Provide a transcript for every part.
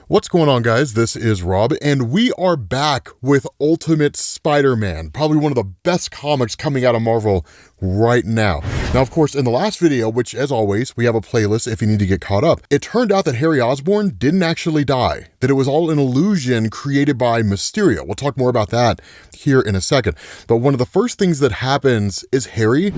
What's going on, guys? This is Rob, and we are back with Ultimate Spider-Man, probably one of the best comics coming out of Marvel right now. Now, of course, in the last video, which as always, we have a playlist if you need to get caught up, it turned out that Harry Osborn didn't actually die, that it was all an illusion created by Mysterio. We'll talk more about that here in a second. But one of the first things that happens is Harry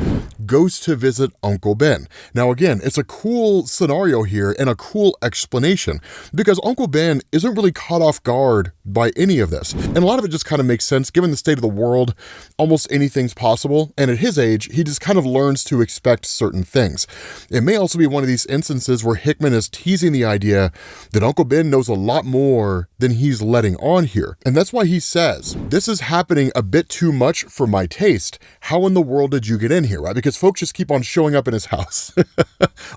goes to visit Uncle Ben. Now, again, it's a cool scenario here and a cool explanation because Uncle Ben isn't really caught off guard by any of this. And a lot of it just kind of makes sense given the state of the world. Almost anything's possible. And at his age, he just kind of learns to expect certain things. It may also be one of these instances where Hickman is teasing the idea that Uncle Ben knows a lot more than he's letting on here. And that's why he says, this is happening a bit too much for my taste. How in the world did you get in here, right? Because folks just keep on showing up in his house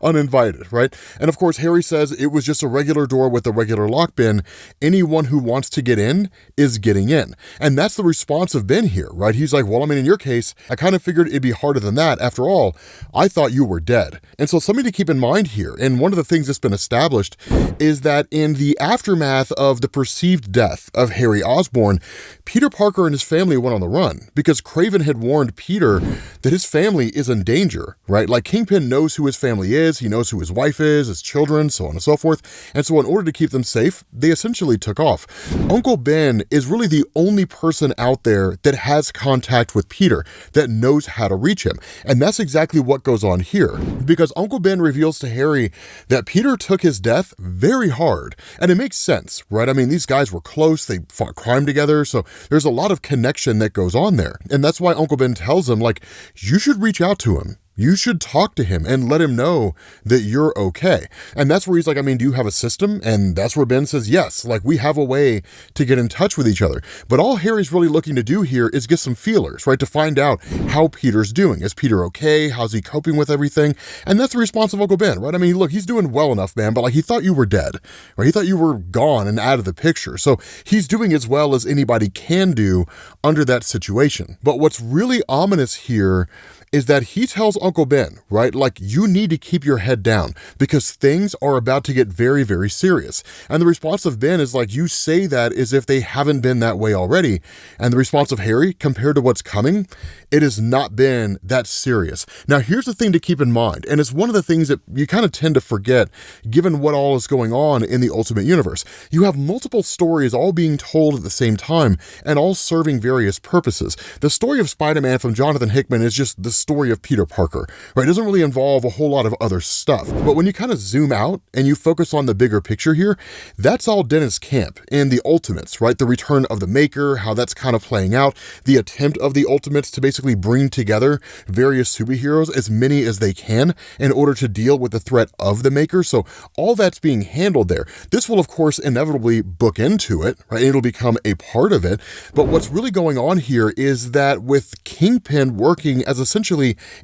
uninvited, right? And of course, Harry says it was just a regular door with a regular lock bin. Anyone who wants to get in is getting in. And that's the response of Ben here, right? He's like, well, I mean, in your case, I kind of figured it'd be harder than that. After all, I thought you were dead. And so something to keep in mind here, and one of the things that's been established is that in the aftermath of the perceived death of Harry Osborn, Peter Parker and his family went on the run because Craven had warned Peter that his family is in danger, right? Like Kingpin knows who his family is, he knows who his wife is, his children, so on and so forth. And so in order to keep them safe, they essentially took off. Uncle Ben is really the only person out there that has contact with Peter, that knows how to reach him. And that's exactly what goes on here, because Uncle Ben reveals to Harry that Peter took his death very hard. And it makes sense, right? I mean, these guys were close, they fought crime together, so there's a lot of connection that goes on there. And that's why Uncle Ben tells him, like, you should reach out to him. You should talk to him and let him know that you're okay. And that's where he's like, I mean, do you have a system? And that's where Ben says, yes, like we have a way to get in touch with each other. But all Harry's really looking to do here is get some feelers, right? To find out how Peter's doing. Is Peter okay? How's he coping with everything? And that's the response of Uncle Ben, right? I mean, look, he's doing well enough, man, but like he thought you were dead, right? He thought you were gone and out of the picture. So he's doing as well as anybody can do under that situation. But what's really ominous here is that he tells Uncle Ben, right, like you need to keep your head down because things are about to get very, very serious. And the response of Ben is like, you say that as if they haven't been that way already. And the response of Harry, compared to what's coming, it has not been that serious. Now, here's the thing to keep in mind, and it's one of the things that you kind of tend to forget given what all is going on in the Ultimate Universe. You have multiple stories all being told at the same time and all serving various purposes. The story of Spider-Man from Jonathan Hickman is just the story of Peter Parker, right? It doesn't really involve a whole lot of other stuff. But when you kind of zoom out and you focus on the bigger picture here, that's all Dennis Camp and the Ultimates, right? The return of the Maker, how that's kind of playing out, the attempt of the Ultimates to basically bring together various superheroes, as many as they can, in order to deal with the threat of the Maker. So all that's being handled there. This will, of course, inevitably book into it, right? It'll become a part of it. But what's really going on here is that with Kingpin working as essentially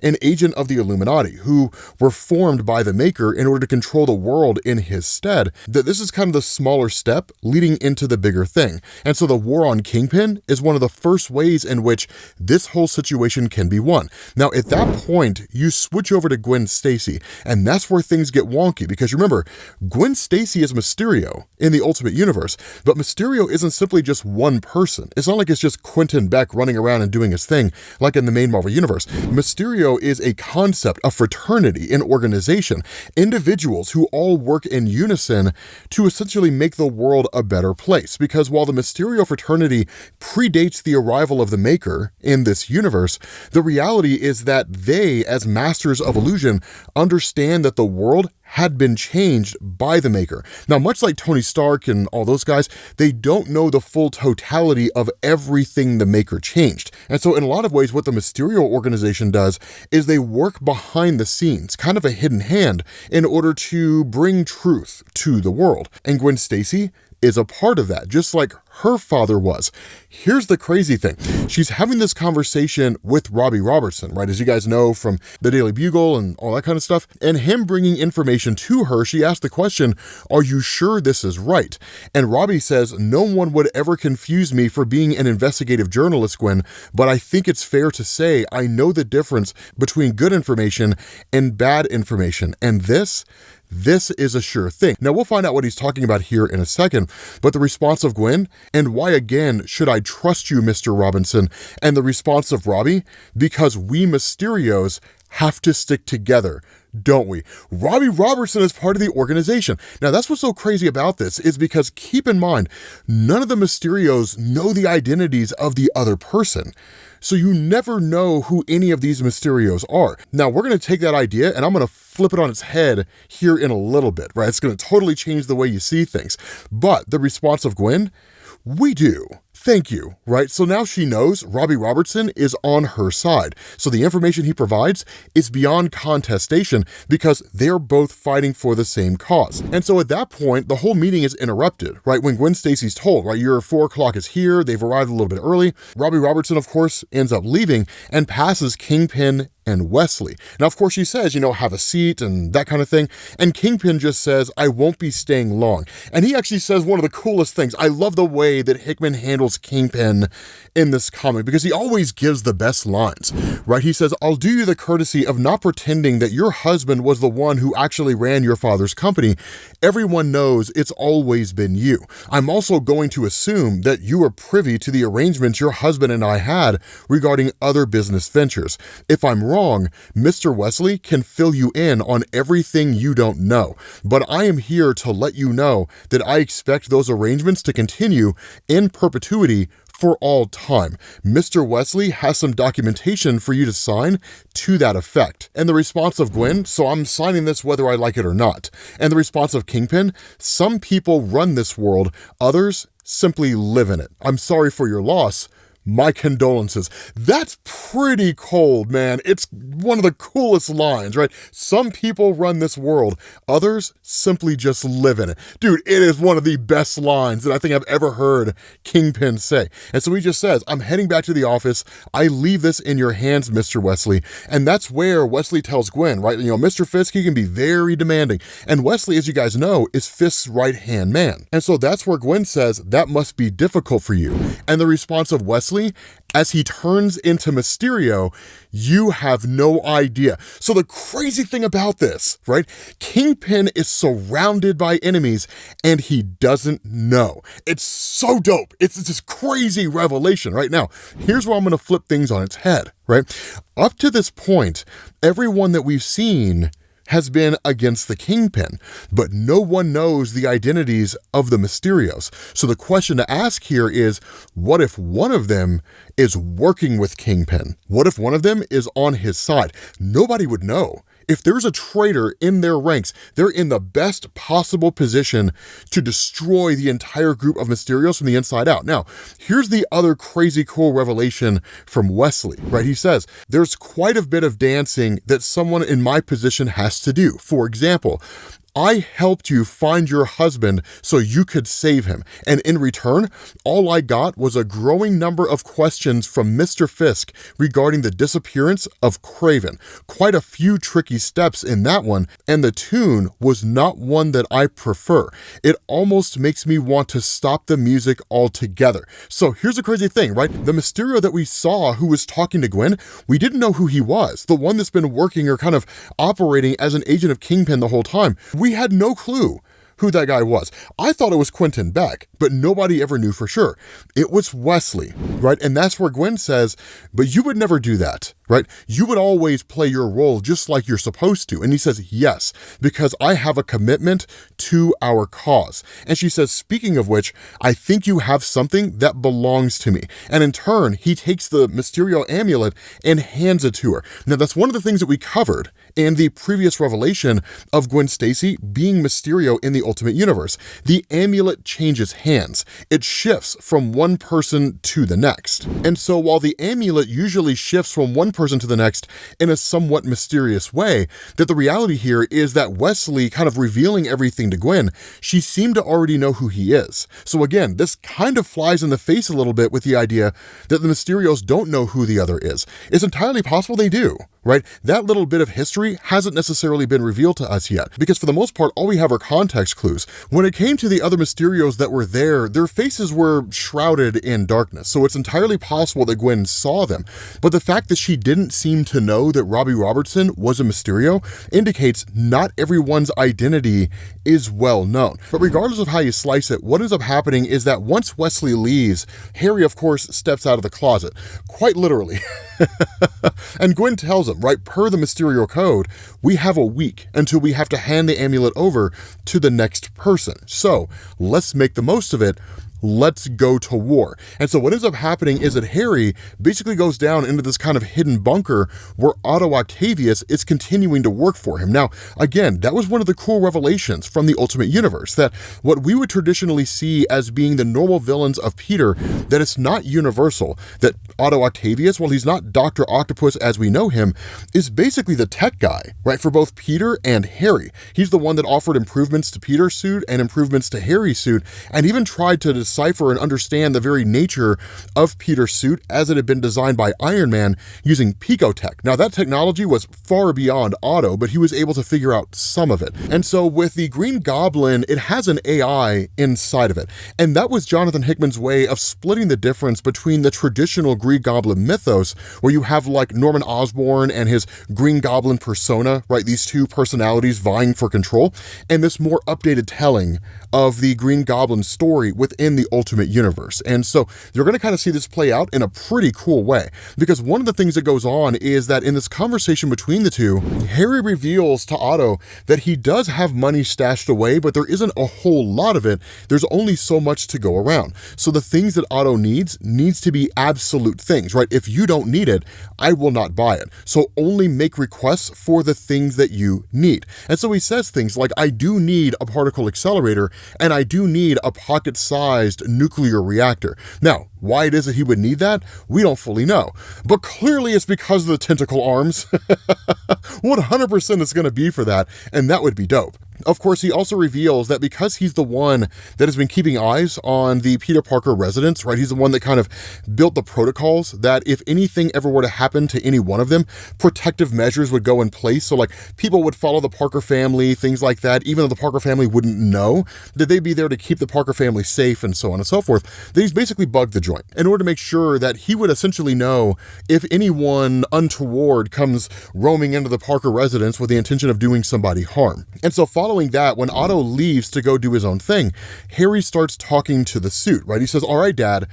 an agent of the Illuminati who were formed by the Maker in order to control the world in his stead, that this is kind of the smaller step leading into the bigger thing. And so the war on Kingpin is one of the first ways in which this whole situation can be won. Now, at that point, you switch over to Gwen Stacy, and that's where things get wonky because remember, Gwen Stacy is Mysterio in the Ultimate Universe, but Mysterio isn't simply just one person. It's not like it's just Quentin Beck running around and doing his thing like in the main Marvel Universe. Mysterio is a concept, a fraternity, an organization, individuals who all work in unison to essentially make the world a better place. Because while the Mysterio fraternity predates the arrival of the Maker in this universe, the reality is that they, as masters of illusion, understand that the world had been changed by the Maker. Now, much like Tony Stark and all those guys, they don't know the full totality of everything the Maker changed. And so in a lot of ways, what the Mysterio organization does is they work behind the scenes, kind of a hidden hand, in order to bring truth to the world. And Gwen Stacy is a part of that, just like her father was. Here's the crazy thing. She's having this conversation with Robbie Robertson, right? As you guys know from the Daily Bugle and all that kind of stuff. And him bringing information to her, she asked the question, are you sure this is right? And Robbie says, no one would ever confuse me for being an investigative journalist, Gwen, but I think it's fair to say I know the difference between good information and bad information. And this this is a sure thing. Now, we'll find out what he's talking about here in a second, but the response of Gwen, and why again should I trust you, Mr. Robinson, and the response of Robbie, because we Mysterios have to stick together, don't we? Robbie Robertson is part of the organization. Now, that's what's so crazy about this, is because keep in mind, none of the Mysterios know the identities of the other person. So you never know who any of these Mysterios are. Now, we're going to take that idea and I'm going to flip it on its head here in a little bit, right? It's going to totally change the way you see things. But the response of Gwen, we do. Thank you, right? So now she knows Robbie Robertson is on her side. So the information he provides is beyond contestation because they're both fighting for the same cause. And so at that point, the whole meeting is interrupted, right? When Gwen Stacy's told, right, your 4 o'clock is here, they've arrived a little bit early. Robbie Robertson, of course, ends up leaving and passes Kingpin and Wesley. Now, of course, she says, you know, have a seat and that kind of thing. And Kingpin just says, I won't be staying long. And he actually says one of the coolest things. I love the way that Hickman handles Kingpin in this comic because he always gives the best lines, right? He says, I'll do you the courtesy of not pretending that your husband was the one who actually ran your father's company. Everyone knows it's always been you. I'm also going to assume that you are privy to the arrangements your husband and I had regarding other business ventures. If I'm wrong, Mr. Wesley can fill you in on everything you don't know, but I am here to let you know that I expect those arrangements to continue in perpetuity for all time. Mr. Wesley has some documentation for you to sign to that effect. And the response of Gwen, so I'm signing this whether I like it or not. And the response of Kingpin, some people run this world, others simply live in it. I'm sorry for your loss. My condolences. That's pretty cold, man. It's one of the coolest lines, right? Some people run this world, others simply just live in it. Dude, it is one of the best lines that I think I've ever heard Kingpin say. And so he just says, I'm heading back to the office. I leave this in your hands, Mr. Wesley. And that's where Wesley tells Gwen, right? You know, Mr. Fisk, he can be very demanding. And Wesley, as you guys know, is Fisk's right-hand man. And so that's where Gwen says, that must be difficult for you. And the response of Wesley, as he turns into Mysterio, you have no idea. So the crazy thing about this, right? Kingpin is surrounded by enemies and he doesn't know. It's so dope. It's this crazy revelation right now. Here's where I'm going to flip things on its head, right? Up to this point, everyone that we've seen has been against the Kingpin, but no one knows the identities of the Mysterios. So the question to ask here is, what if one of them is working with Kingpin? What if one of them is on his side? Nobody would know. If there's a traitor in their ranks, they're in the best possible position to destroy the entire group of Mysterios from the inside out. Now, here's the other crazy cool revelation from Wesley, right? He says, there's quite a bit of dancing that someone in my position has to do. For example, I helped you find your husband so you could save him. And in return, all I got was a growing number of questions from Mr. Fisk regarding the disappearance of Kraven. Quite a few tricky steps in that one, and the tune was not one that I prefer. It almost makes me want to stop the music altogether. So here's the crazy thing, right? The Mysterio that we saw who was talking to Gwen, we didn't know who he was. The one that's been working or kind of operating as an agent of Kingpin the whole time. We had no clue who that guy was. I thought it was Quentin Beck, but nobody ever knew for sure. It was Wesley, right? And that's where Gwen says, but you would never do that, right? You would always play your role just like you're supposed to. And he says, yes, because I have a commitment to our cause. And she says, speaking of which, I think you have something that belongs to me. And in turn, he takes the Mysterio amulet and hands it to her. Now, that's one of the things that we covered in the previous revelation of Gwen Stacy being Mysterio in the Ultimate Universe. The amulet changes hands. It shifts from one person to the next. And so while the amulet usually shifts from one person to the next in a somewhat mysterious way, that the reality here is that Wesley kind of revealing everything to Gwen, she seemed to already know who he is. So again, this kind of flies in the face a little bit with the idea that the Mysterios don't know who the other is. It's entirely possible they do, right? That little bit of history hasn't necessarily been revealed to us yet, because for the most part, all we have are context clues. When it came to the other Mysterios that were there, their faces were shrouded in darkness, so it's entirely possible that Gwen saw them. But the fact that she didn't seem to know that Robbie Robertson was a Mysterio indicates not everyone's identity is well known. But regardless of how you slice it, what ends up happening is that once Wesley leaves, Harry, of course, steps out of the closet, quite literally. And Gwen tells him, right, per the Mysterio code, we have a week until we have to hand the amulet over to the next person. So let's make the most of it. Let's go to war. And so what ends up happening is that Harry basically goes down into this kind of hidden bunker where Otto Octavius is continuing to work for him. Now, again, that was one of the cool revelations from the Ultimate Universe, that what we would traditionally see as being the normal villains of Peter, that it's not universal, that Otto Octavius, while he's not Dr. Octopus as we know him, is basically the tech guy, right, for both Peter and Harry. He's the one that offered improvements to Peter's suit and improvements to Harry's suit, and even tried to decipher and understand the very nature of Peter's suit as it had been designed by Iron Man using picotech. Now, that technology was far beyond Otto, but he was able to figure out some of it. And so with the Green Goblin, it has an AI inside of it. And that was Jonathan Hickman's way of splitting the difference between the traditional Green Goblin mythos, where you have like Norman Osborn and his Green Goblin persona, right? These two personalities vying for control, and this more updated telling of the Green Goblin story within the Ultimate Universe. And so you're going to kind of see this play out in a pretty cool way, because one of the things that goes on is that in this conversation between the two, Harry reveals to Otto that he does have money stashed away, but there isn't a whole lot of it. There's only so much to go around. So the things that Otto needs to be absolute things, right? If you don't need it, I will not buy it. So only make requests for the things that you need. And so he says things like, I do need a particle accelerator, and I do need a pocket-sized nuclear reactor. Now, why it is that he would need that, we don't fully know. But clearly it's because of the tentacle arms. 100% it's going to be for that, and that would be dope. Of course, he also reveals that because he's the one that has been keeping eyes on the Peter Parker residence, right? He's the one that kind of built the protocols that if anything ever were to happen to any one of them, protective measures would go in place. So like people would follow the Parker family, things like that, even though the Parker family wouldn't know that they'd be there to keep the Parker family safe and so on and so forth. That he's basically bugged the joint in order to make sure that he would essentially know if anyone untoward comes roaming into the Parker residence with the intention of doing somebody harm. And so following that, when Otto leaves to go do his own thing, Harry starts talking to the suit, right? He says, all right, Dad,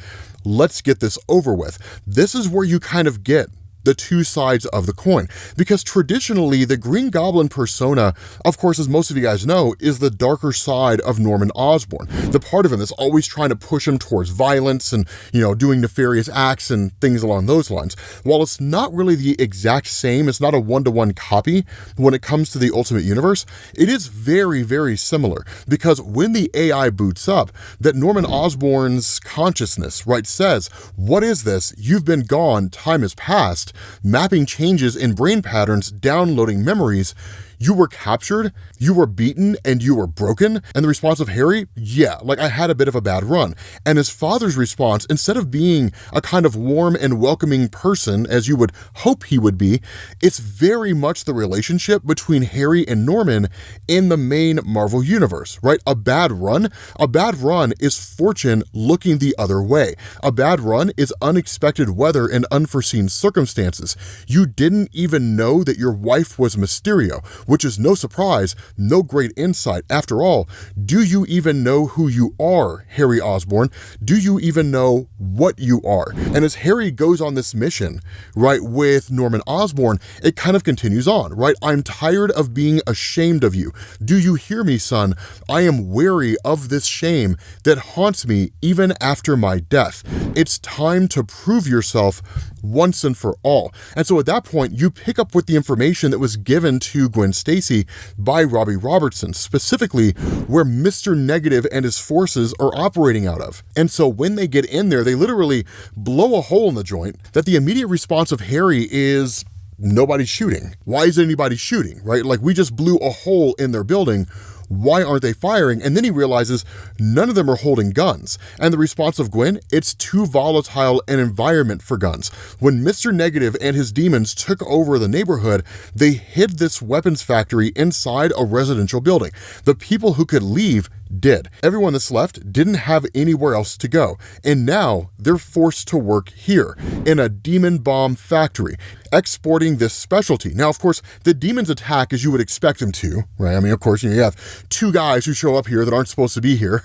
let's get this over with. This is where you kind of get the two sides of the coin, because traditionally the Green Goblin persona, of course, as most of you guys know, is the darker side of Norman Osborn, the part of him that's always trying to push him towards violence and, doing nefarious acts and things along those lines. While it's not really the exact same, it's not a one-to-one copy when it comes to the Ultimate Universe, it is very, very similar, because when the AI boots up, that Norman Osborn's consciousness, right, says, what is this? You've been gone, time has passed, mapping changes in brain patterns, downloading memories. You were captured, you were beaten, and you were broken. And the response of Harry, yeah, like I had a bit of a bad run. And his father's response, instead of being a kind of warm and welcoming person, as you would hope he would be, it's very much the relationship between Harry and Norman in the main Marvel universe, right? A bad run is fortune looking the other way. A bad run is unexpected weather and unforeseen circumstances. You didn't even know that your wife was Mysterio, which is no surprise, no great insight. After all, do you even know who you are, Harry Osborn? Do you even know what you are? And as Harry goes on this mission, right, with Norman Osborn, it kind of continues on, right? I'm tired of being ashamed of you. Do you hear me, son? I am weary of this shame that haunts me even after my death. It's time to prove yourself once and for all. And so at that point, you pick up with the information that was given to Gwen Stacy by Robbie Robertson, specifically where Mr. Negative and his forces are operating out of. And so when they get in there, they literally blow a hole in the joint that the immediate response of Harry is, nobody's shooting. Why is anybody shooting, right? Like, we just blew a hole in their building. Why aren't they firing? And then he realizes none of them are holding guns. And the response of Gwen, it's too volatile an environment for guns. When Mr. Negative and his demons took over the neighborhood, they hid this weapons factory inside a residential building. The people who could leave did. Everyone that's left didn't have anywhere else to go. And now they're forced to work here in a demon bomb factory, exporting this specialty. Now, of course, the demons attack as you would expect them to, right? I mean, of course, you have two guys who show up here that aren't supposed to be here.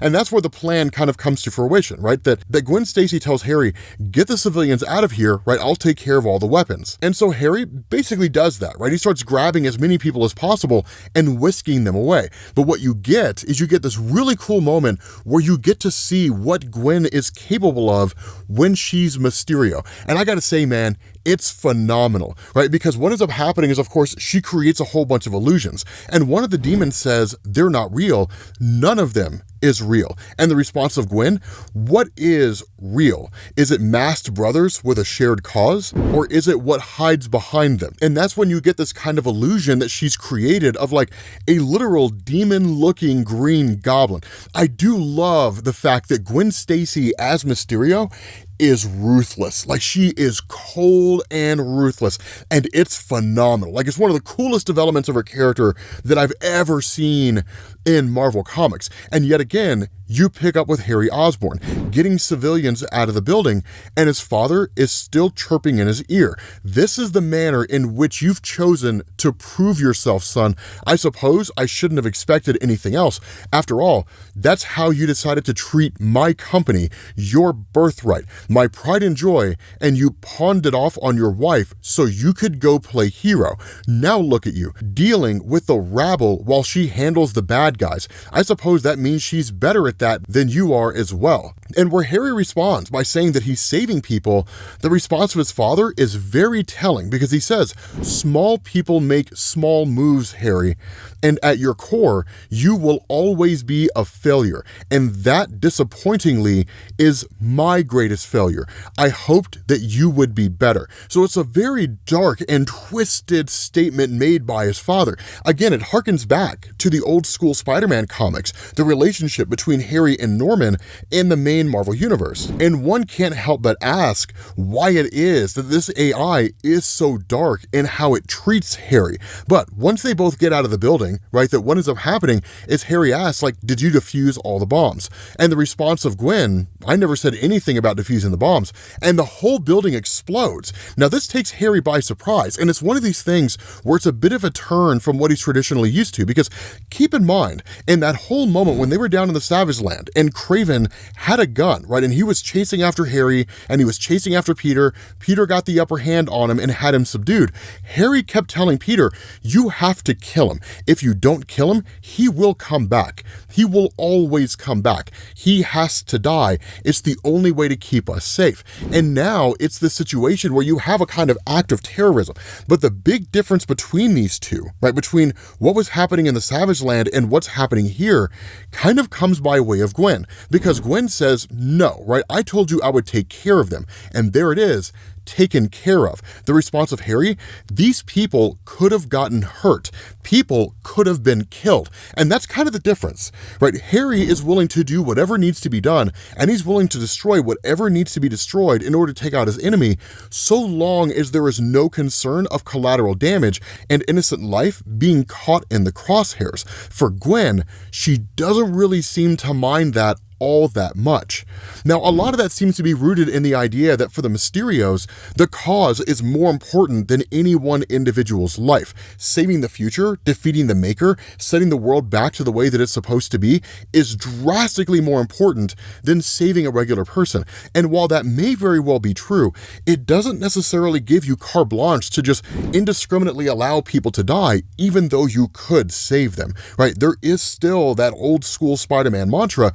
And that's where the plan kind of comes to fruition, right? That Gwen Stacy tells Harry, get the civilians out of here, right? I'll take care of all the weapons. And so Harry basically does that, right? He starts grabbing as many people as possible and whisking them away. But what you get is you get this really cool moment where you get to see what Gwen is capable of when she's Mysterio. And I gotta say, man, it's phenomenal, right? Because what ends up happening is, of course, she creates a whole bunch of illusions. And one of the demons says they're not real. None of them is real. And the response of Gwen, what is real? Is it masked brothers with a shared cause? Or is it what hides behind them? And that's when you get this kind of illusion that she's created of like a literal demon-looking green goblin. I do love the fact that Gwen Stacy as Mysterio is ruthless. Like, she is cold and ruthless, and it's phenomenal. Like, it's one of the coolest developments of her character that I've ever seen in Marvel Comics. And yet again, you pick up with Harry Osborn getting civilians out of the building, and his father is still chirping in his ear. This is the manner in which you've chosen to prove yourself, son. I suppose I shouldn't have expected anything else. After all, that's how you decided to treat my company, your birthright, my pride and joy, and you pawned it off on your wife so you could go play hero. Now look at you, dealing with the rabble while she handles the bad guys. I suppose that means she's better at that than you are as well. And where Harry responds by saying that he's saving people, the response of his father is very telling, because he says, small people make small moves, Harry, and at your core, you will always be a failure. And that, disappointingly, is my greatest failure. I hoped that you would be better. So it's a very dark and twisted statement made by his father. Again, it harkens back to the old school Spider-Man comics, the relationship between Harry and Norman in the main Marvel universe. And one can't help but ask why it is that this AI is so dark in how it treats Harry. But once they both get out of the building, right, that what ends up happening is Harry asks, like, did you defuse all the bombs? And the response of Gwen, I never said anything about defusing the bombs. And the whole building explodes. Now this takes Harry by surprise, and it's one of these things where it's a bit of a turn from what he's traditionally used to, because keep in mind, in that whole moment when they were down in the Savage Land and Craven had a gun, right, and he was chasing after Harry and he was chasing after Peter, Peter got the upper hand on him and had him subdued. Harry kept telling Peter, you have to kill him. If you don't kill him, he will come back. He will always come back. He has to die. It's the only way to keep us safe. And now it's the situation where you have a kind of act of terrorism. But the big difference between these two, right, between what was happening in the Savage Land and what's happening here, kind of comes by way of Gwen. Because Gwen says, no, right, I told you I would take care of them. And there it is, taken care of. The response of Harry, these people could have gotten hurt. People could have been killed. And that's kind of the difference, right? Harry is willing to do whatever needs to be done, and he's willing to destroy whatever needs to be destroyed in order to take out his enemy, so long as there is no concern of collateral damage and innocent life being caught in the crosshairs. For Gwen, she doesn't really seem to mind that all that much. Now, a lot of that seems to be rooted in the idea that for the Mysterios, the cause is more important than any one individual's life. Saving the future, defeating the Maker, setting the world back to the way that it's supposed to be is drastically more important than saving a regular person. And while that may very well be true, it doesn't necessarily give you carte blanche to just indiscriminately allow people to die, even though you could save them, right? There is still that old school Spider-Man mantra,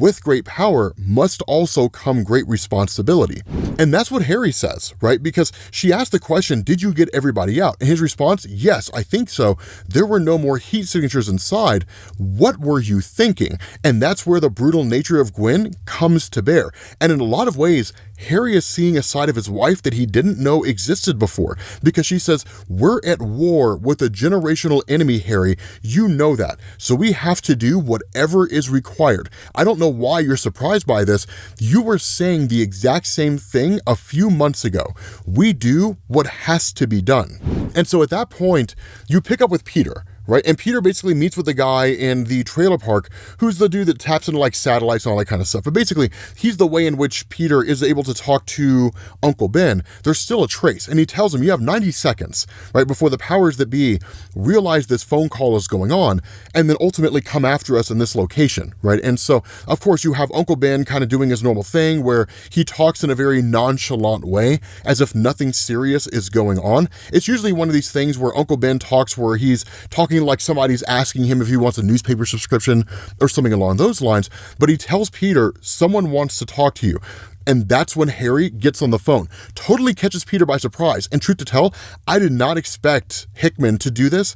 with great power must also come great responsibility. And that's what Harry says, right? Because she asked the question, did you get everybody out? And his response, yes, I think so. There were no more heat signatures inside. What were you thinking? And that's where the brutal nature of Gwen comes to bear. And in a lot of ways, Harry is seeing a side of his wife that he didn't know existed before, because she says, we're at war with a generational enemy, Harry. You know that. So we have to do whatever is required. I don't know why you're surprised by this. You were saying the exact same thing a few months ago. We do what has to be done. And so at that point, you pick up with Peter, right? And Peter basically meets with the guy in the trailer park, who's the dude that taps into like satellites and all that kind of stuff. But basically, he's the way in which Peter is able to talk to Uncle Ben. There's still a trace. And he tells him, you have 90 seconds, right, before the powers that be realize this phone call is going on, and then ultimately come after us in this location, right? And so, of course, you have Uncle Ben kind of doing his normal thing where he talks in a very nonchalant way, as if nothing serious is going on. It's usually one of these things where Uncle Ben talks where he's talking like somebody's asking him if he wants a newspaper subscription or something along those lines, but he tells Peter, someone wants to talk to you. And that's when Harry gets on the phone, totally catches Peter by surprise. And truth to tell, I did not expect Hickman to do this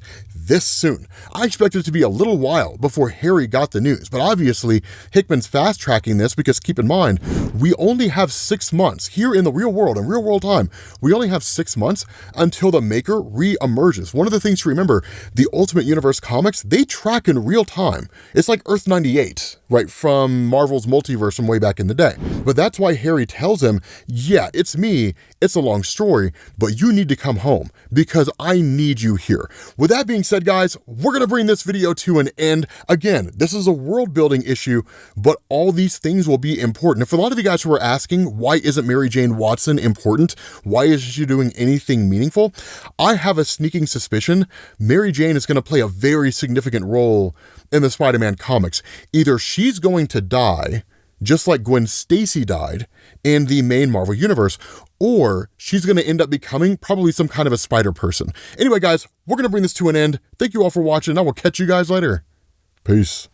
soon. I expected it to be a little while before Harry got the news, but obviously Hickman's fast tracking this because keep in mind, we only have 6 months here in the real world, in real world time. We only have 6 months until the Maker re-emerges. One of the things to remember, the Ultimate Universe comics, they track in real time. It's like Earth 98, right, from Marvel's multiverse from way back in the day. But that's why Harry tells him, yeah, it's me, it's a long story, but you need to come home because I need you here. With that being said, guys, we're going to bring this video to an end. Again, this is a world building issue, but all these things will be important. And for a lot of you guys who are asking, why isn't Mary Jane Watson important? Why isn't she doing anything meaningful? I have a sneaking suspicion Mary Jane is going to play a very significant role in the Spider-Man comics. Either she's going to die, just like Gwen Stacy died in the main Marvel universe, or she's going to end up becoming probably some kind of a spider person. Anyway, guys, we're going to bring this to an end. Thank you all for watching. I will catch you guys later. Peace.